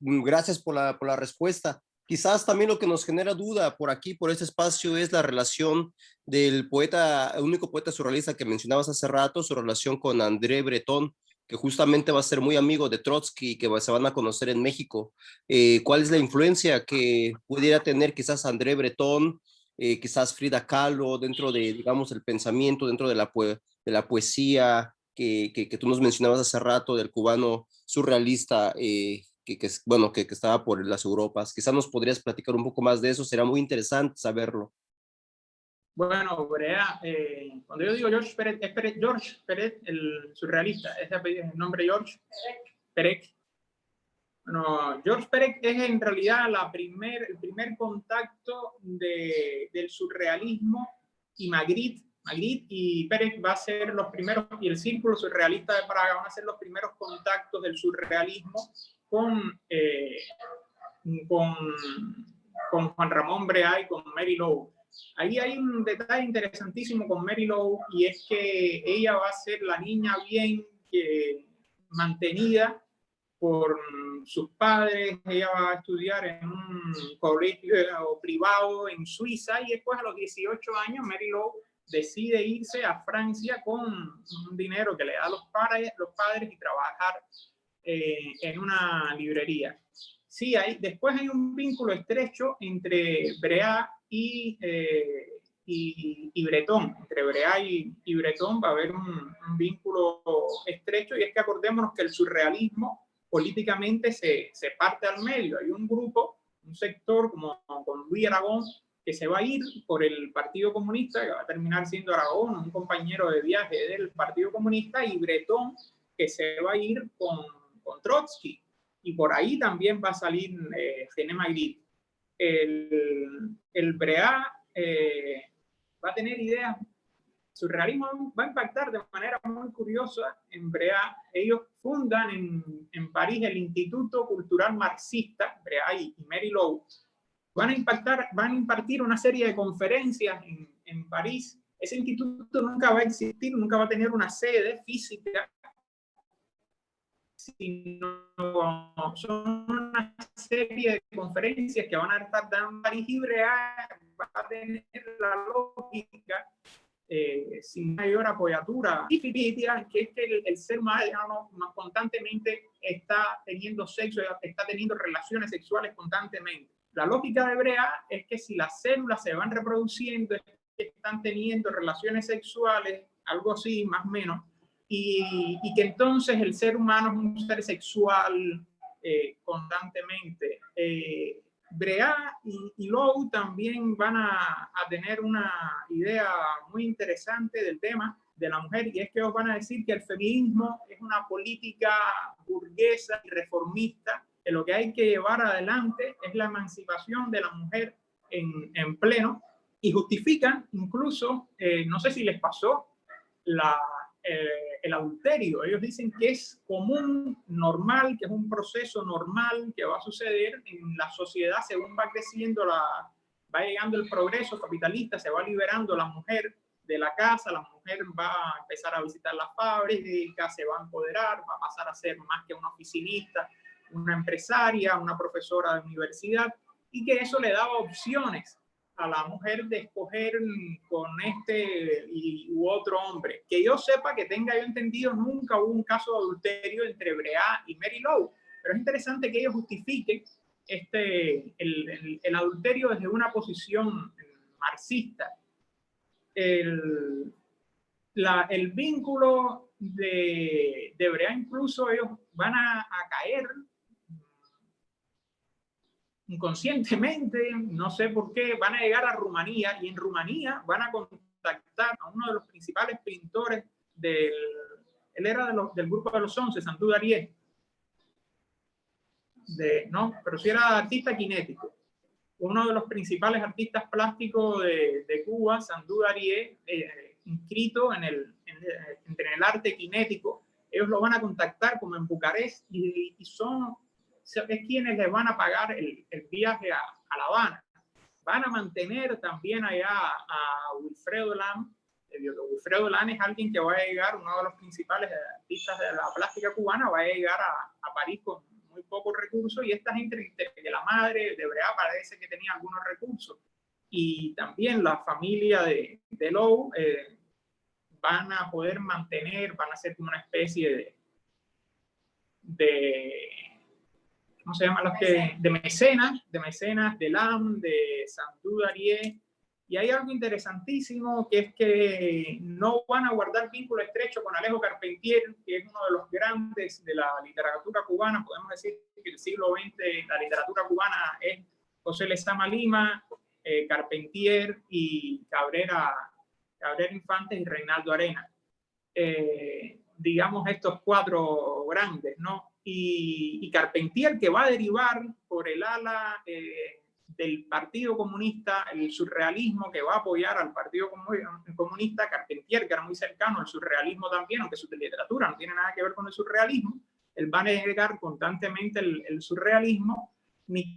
gracias por la respuesta. Quizás también lo que nos genera duda por aquí, por este espacio, es la relación del poeta, el único poeta surrealista que mencionabas hace rato, su relación con André Breton, que justamente va a ser muy amigo de Trotsky, que se van a conocer en México. ¿Cuál es la influencia que pudiera tener quizás André Breton, quizás Frida Kahlo, dentro de, digamos, el pensamiento, dentro de la poesía que tú nos mencionabas hace rato, del cubano surrealista, bueno, que estaba por las Europas? Quizás nos podrías platicar un poco más de eso, será muy interesante saberlo. Bueno, Brea, cuando yo digo George Perec, es George Perec, el surrealista, ese apellido es el nombre George Perec. Bueno, George Perec es en realidad el primer contacto del surrealismo, y Magritte y Perec va a ser los primeros, y el Círculo Surrealista de Praga van a ser los primeros contactos del surrealismo con Juan Ramón Brea y con Mary Lowe. Ahí hay un detalle interesantísimo con Mary Lowe, y es que ella va a ser la niña bien mantenida por sus padres. Ella va a estudiar en un colegio privado en Suiza, y después a los 18 años Mary Lowe decide irse a Francia con un dinero que le da los padres y trabajar en una librería. Sí, después hay un vínculo estrecho entre Brea y Breton. Entre Brea y Breton va a haber un vínculo estrecho, y es que acordémonos que el surrealismo políticamente se parte al medio. Hay un grupo, un sector como con Luis Aragón, que se va a ir por el Partido Comunista, que va a terminar siendo Aragón un compañero de viaje del Partido Comunista, y Breton, que se va a ir con Trotsky, y por ahí también va a salir René Magritte. El Brea va a tener ideas. Surrealismo va a impactar de manera muy curiosa en Brea. Ellos fundan en París el Instituto Cultural Marxista, Brea y Mary Lowe. Van a impartir una serie de conferencias en París. Ese instituto nunca va a existir, nunca va a tener una sede física, sino son una serie de conferencias que van a estar dando en París, y Brea va a tener la lógica, sin mayor apoyatura, que es que el ser humano constantemente está teniendo sexo, está teniendo relaciones sexuales constantemente. La lógica de Brea es que si las células se van reproduciendo, están teniendo relaciones sexuales, algo así, más o menos, y que entonces el ser humano es un ser sexual constantemente. Brea y Lowe también van a tener una idea muy interesante del tema de la mujer, y es que ellos van a decir que el feminismo es una política burguesa y reformista, que lo que hay que llevar adelante es la emancipación de la mujer en pleno, y justifican incluso, no sé si les pasó, el adulterio. Ellos dicen que es común, normal, que es un proceso normal que va a suceder en la sociedad según va creciendo, va llegando el progreso capitalista, se va liberando la mujer de la casa, la mujer va a empezar a visitar las fábricas, se va a empoderar, va a pasar a ser más que una oficinista, una empresaria, una profesora de universidad, y que eso le daba opciones a la mujer de escoger con este u otro hombre. Que yo sepa, que tenga yo entendido, nunca hubo un caso de adulterio entre Breá y Mary Lou, pero es interesante que ellos justifiquen el adulterio desde una posición marxista. El vínculo de Breá, incluso ellos van a caer inconscientemente, no sé por qué, van a llegar a Rumanía, y en Rumanía van a contactar a uno de los principales pintores él era del grupo de los 11, Sandú Darié, no, pero sí era artista cinético, uno de los principales artistas plásticos de Cuba, Sandú Darié, inscrito en el arte cinético. Ellos lo van a contactar como en Bucarest, y es quienes les van a pagar el viaje a La Habana. Van a mantener también allá a Wilfredo Lam. Wilfredo Lam es alguien que va a llegar, uno de los principales artistas de la plástica cubana, va a llegar a París con muy pocos recursos, y esta gente, que la madre de Breá parece que tenía algunos recursos, y también la familia de Lou van a poder mantener, van a ser como una especie ¿cómo se llaman los que? De mecenas, de Lam, de Sandú Darié. Y hay algo interesantísimo, que es que no van a guardar vínculo estrecho con Alejo Carpentier, que es uno de los grandes de la literatura cubana. Podemos decir que el siglo XX, la literatura cubana es José Lezama Lima, Carpentier y Cabrera Infantes y Reinaldo Arenas. Digamos, estos cuatro grandes, ¿no? Y Carpentier, que va a derivar por el ala del Partido Comunista, el surrealismo, que va a apoyar al Partido Comunista. Carpentier, que era muy cercano al surrealismo también, aunque su literatura no tiene nada que ver con el surrealismo, él va a negar constantemente el surrealismo.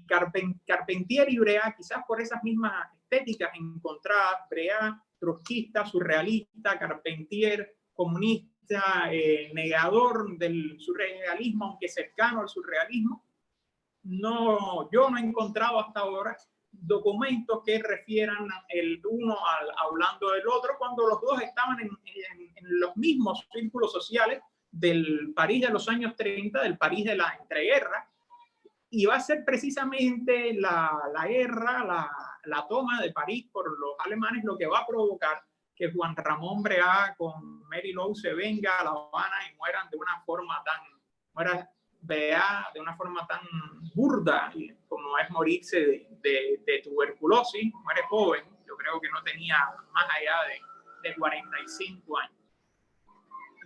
Carpentier y Breá, quizás por esas mismas estéticas encontradas, Breá trotskista, surrealista, Carpentier comunista, negador del surrealismo, aunque cercano al surrealismo. Yo no he encontrado hasta ahora documentos que refieran el uno hablando del otro, cuando los dos estaban en los mismos círculos sociales del París de los años 30, del París de la entreguerra. Y va a ser precisamente la guerra, la toma de París por los alemanes, lo que va a provocar que Juan Ramón Breá con Mary Lou se venga a La Habana y mueran de una forma tan burda como es morirse de tuberculosis. Muere joven, yo creo que no tenía más allá de 45 años.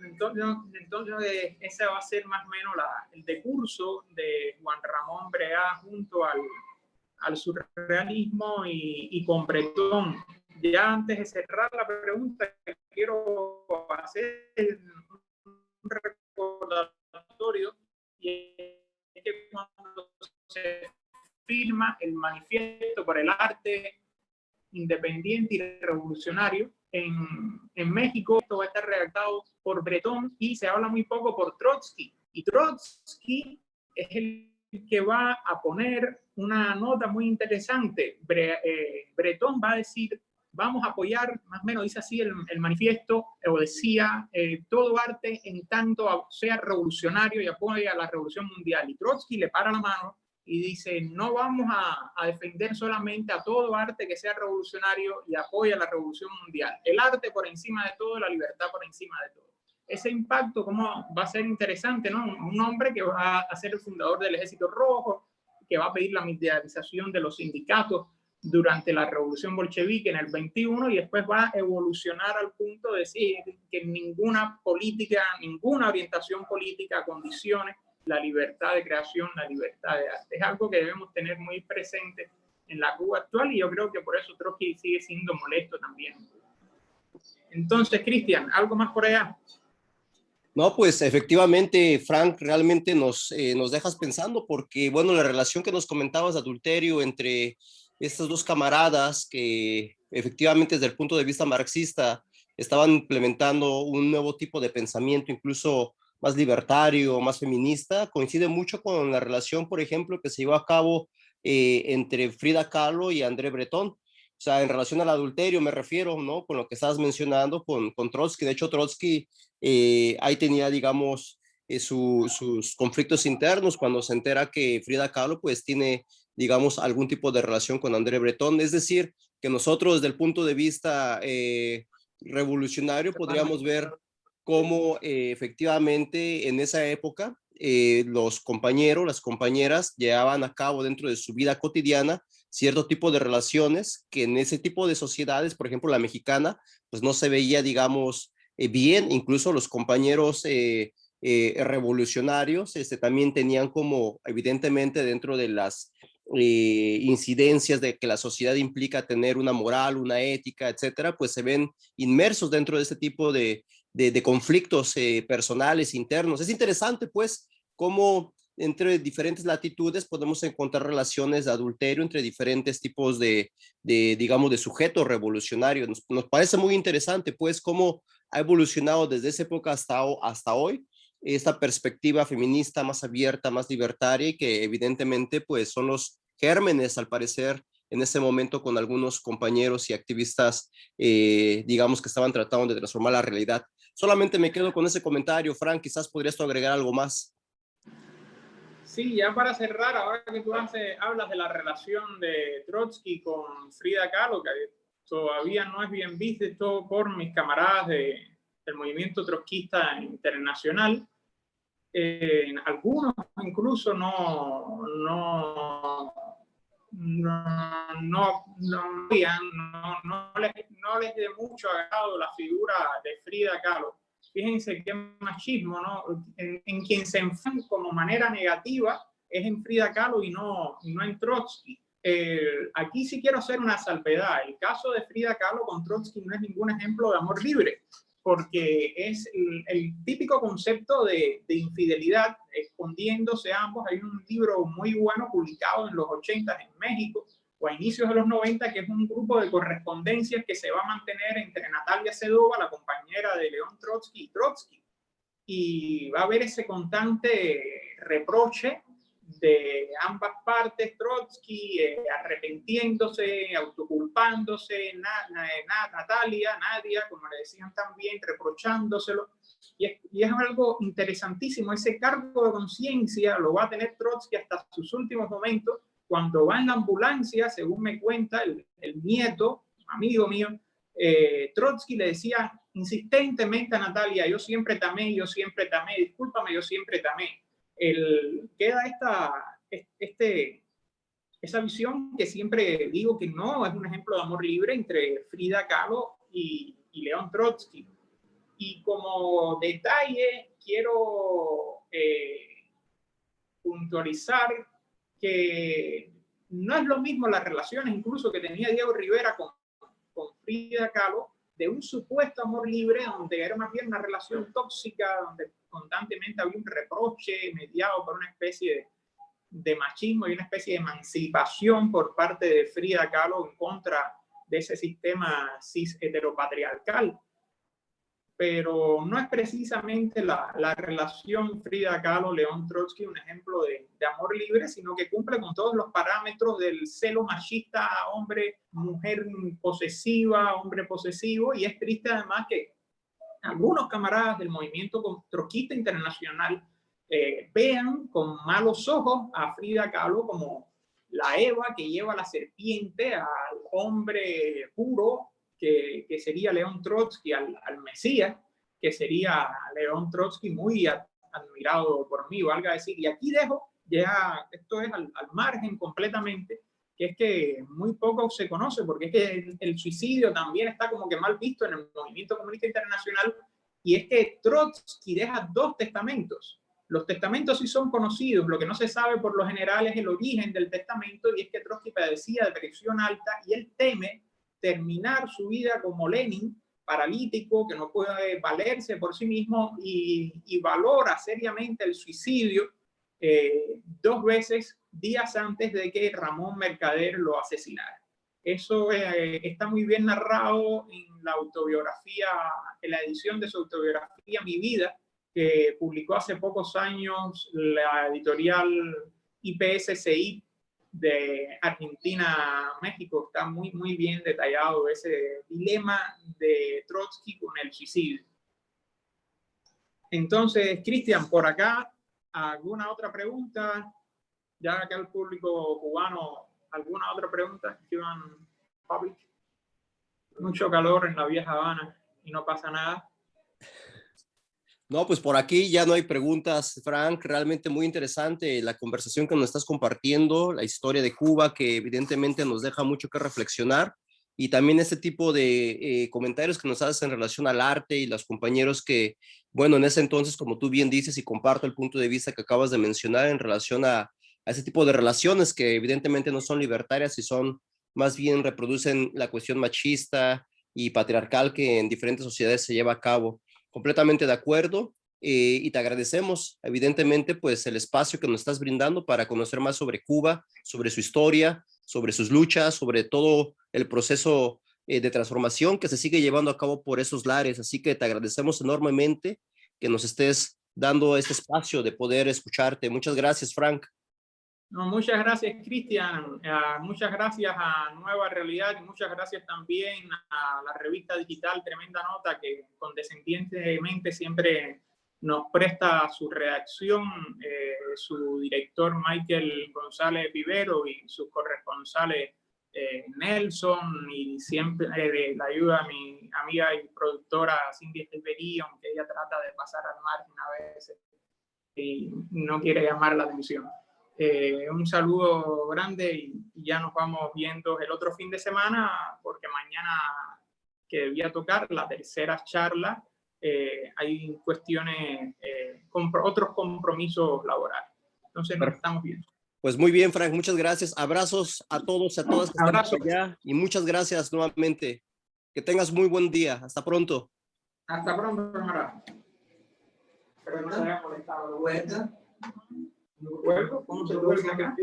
Entonces ese va a ser más o menos el decurso de Juan Ramón Breá junto al surrealismo y con Breton. Ya antes de cerrar la pregunta, quiero hacer un recordatorio, y es que cuando se firma el Manifiesto por el Arte Independiente y Revolucionario en México, esto va a estar redactado por Breton, y se habla muy poco por Trotsky. Y Trotsky es el que va a poner una nota muy interesante. Breton va a decir: vamos a apoyar, más o menos dice así el manifiesto, o decía, todo arte en tanto sea revolucionario y apoye a la revolución mundial. Y Trotsky le para la mano y dice: no vamos a defender solamente a todo arte que sea revolucionario y apoya la revolución mundial. El arte por encima de todo, la libertad por encima de todo. Ese impacto, cómo va a ser interesante, ¿no? Un hombre que va a ser el fundador del Ejército Rojo, que va a pedir la militarización de los sindicatos durante la revolución bolchevique en el 21, y después va a evolucionar al punto de decir que ninguna política, ninguna orientación política condicione la libertad de creación, la libertad de arte. Es algo que debemos tener muy presente en la Cuba actual, y yo creo que por eso Trotsky sigue siendo molesto también. Entonces, Cristian, ¿algo más por allá? No, pues efectivamente, Frank, realmente nos dejas pensando, porque, bueno, la relación que nos comentabas de adulterio entre estas dos camaradas que efectivamente desde el punto de vista marxista estaban implementando un nuevo tipo de pensamiento, incluso más libertario, más feminista, coincide mucho con la relación, por ejemplo, que se llevó a cabo entre Frida Kahlo y André Breton. O sea, en relación al adulterio me refiero, ¿no? Con lo que estabas mencionando con Trotsky. De hecho, Trotsky ahí tenía, digamos, sus conflictos internos cuando se entera que Frida Kahlo pues tiene, digamos, algún tipo de relación con André Breton. Es decir, que nosotros desde el punto de vista revolucionario podríamos ver cómo efectivamente en esa época los compañeros, las compañeras llevaban a cabo dentro de su vida cotidiana cierto tipo de relaciones que en ese tipo de sociedades, por ejemplo la mexicana, pues no se veía, digamos, bien. Incluso los compañeros revolucionarios también tenían como, evidentemente, dentro de las incidencias de que la sociedad implica tener una moral, una ética, etcétera, pues se ven inmersos dentro de este tipo de conflictos personales, internos. Es interesante, pues, cómo entre diferentes latitudes podemos encontrar relaciones de adulterio entre diferentes tipos digamos, de sujetos revolucionarios. Nos parece muy interesante, pues, cómo ha evolucionado desde esa época hasta hoy esta perspectiva feminista más abierta, más libertaria, y que evidentemente, pues, son los gérmenes, al parecer, en ese momento con algunos compañeros y activistas, digamos, que estaban tratando de transformar la realidad. Solamente me quedo con ese comentario, Frank, quizás podrías tú agregar algo más. Sí, ya para cerrar, ahora que tú hablas de la relación de Trotsky con Frida Kahlo, que todavía no es bien visto por mis camaradas del movimiento trotskista internacional, algunos incluso no les de mucho agrado la figura de Frida Kahlo. Fíjense qué machismo, ¿no? En quien se enfocan como manera negativa es en Frida Kahlo y no en Trotsky. Aquí sí quiero hacer una salvedad. El caso de Frida Kahlo con Trotsky no es ningún ejemplo de amor libre, porque es el típico concepto de infidelidad, escondiéndose ambos. Hay un libro muy bueno publicado en los 80 en México o a inicios de los 90, que es un grupo de correspondencias que se va a mantener entre Natalia Sedova, la compañera de León Trotsky, y Trotsky. Y va a haber ese constante reproche de ambas partes, Trotsky arrepintiéndose, autoculpándose, Natalia, Nadia, como le decían también, reprochándoselo. Y es algo interesantísimo. Ese cargo de conciencia lo va a tener Trotsky hasta sus últimos momentos, cuando va en la ambulancia, según me cuenta el nieto, amigo mío, Trotsky le decía insistentemente a Natalia: yo siempre te amé, discúlpame, yo siempre te amé. Queda esa visión que siempre digo que no es un ejemplo de amor libre entre Frida Kahlo y León Trotsky. Y como detalle quiero puntualizar que no es lo mismo las relaciones incluso que tenía Diego Rivera con Frida Kahlo, de un supuesto amor libre, donde era más bien una relación tóxica, donde constantemente había un reproche mediado por una especie de machismo y una especie de emancipación por parte de Frida Kahlo en contra de ese sistema cis heteropatriarcal. Pero no es precisamente la relación Frida Kahlo-León Trotsky un ejemplo de amor libre, sino que cumple con todos los parámetros del celo machista, hombre, mujer posesiva, hombre posesivo. Y es triste además que algunos camaradas del movimiento trotskista internacional vean con malos ojos a Frida Kahlo como la Eva que lleva la serpiente al hombre puro, que sería León Trotsky, al Mesías, que sería León Trotsky, muy admirado por mí, valga decir. Y aquí dejo, ya esto es al margen completamente, que es que muy poco se conoce, porque es que el suicidio también está como que mal visto en el movimiento comunista internacional, y es que Trotsky deja 2 testamentos. Los testamentos sí son conocidos, lo que no se sabe por lo general es el origen del testamento, y es que Trotsky padecía de presión alta y él teme terminar su vida como Lenin, paralítico, que no puede valerse por sí mismo, y valora seriamente el suicidio 2 veces días antes de que Ramón Mercader lo asesinara. Eso está muy bien narrado en la autobiografía, en la edición de su autobiografía Mi Vida, que publicó hace pocos años la editorial IPSCI, de Argentina a México está muy, muy bien detallado ese dilema de Trotsky con el suicidio. Entonces, Cristian, por acá, ¿alguna otra pregunta? Ya que al público cubano, ¿alguna otra pregunta? Public. Mucho calor en la vieja Habana y no pasa nada. No, pues por aquí ya no hay preguntas, Frank. Realmente muy interesante la conversación que nos estás compartiendo, la historia de Cuba, que evidentemente nos deja mucho que reflexionar, y también este tipo de comentarios que nos haces en relación al arte y los compañeros que, bueno, en ese entonces, como tú bien dices, y comparto el punto de vista que acabas de mencionar en relación a ese tipo de relaciones que evidentemente no son libertarias y son, más bien reproducen la cuestión machista y patriarcal que en diferentes sociedades se lleva a cabo. Completamente de acuerdo, y te agradecemos evidentemente pues el espacio que nos estás brindando para conocer más sobre Cuba, sobre su historia, sobre sus luchas, sobre todo el proceso de transformación que se sigue llevando a cabo por esos lares. Así que te agradecemos enormemente que nos estés dando este espacio de poder escucharte. Muchas gracias, Frank. No, muchas gracias, Cristian. Muchas gracias a Nueva Realidad y muchas gracias también a la revista digital Tremenda Nota, que condescendientemente siempre nos presta su redacción, su director Michael González Vivero y sus corresponsales Nelson, y siempre la ayuda a mi amiga y productora Cindy Estelvería, aunque ella trata de pasar al margen a veces y no quiere llamar la atención. Un saludo grande y ya nos vamos viendo el otro fin de semana, porque mañana que debía tocar la tercera charla, hay cuestiones, otros compromisos laborales. Entonces nos estamos viendo. Pues muy bien, Frank, muchas gracias. Abrazos a todos y a todas que están allá, y muchas gracias nuevamente. Que tengas muy buen día. Hasta pronto. Hasta pronto, camarada. Pero no se haya molestado. ¿Vuelta? ¿Vuelvo? ¿Cómo se vuelve acá?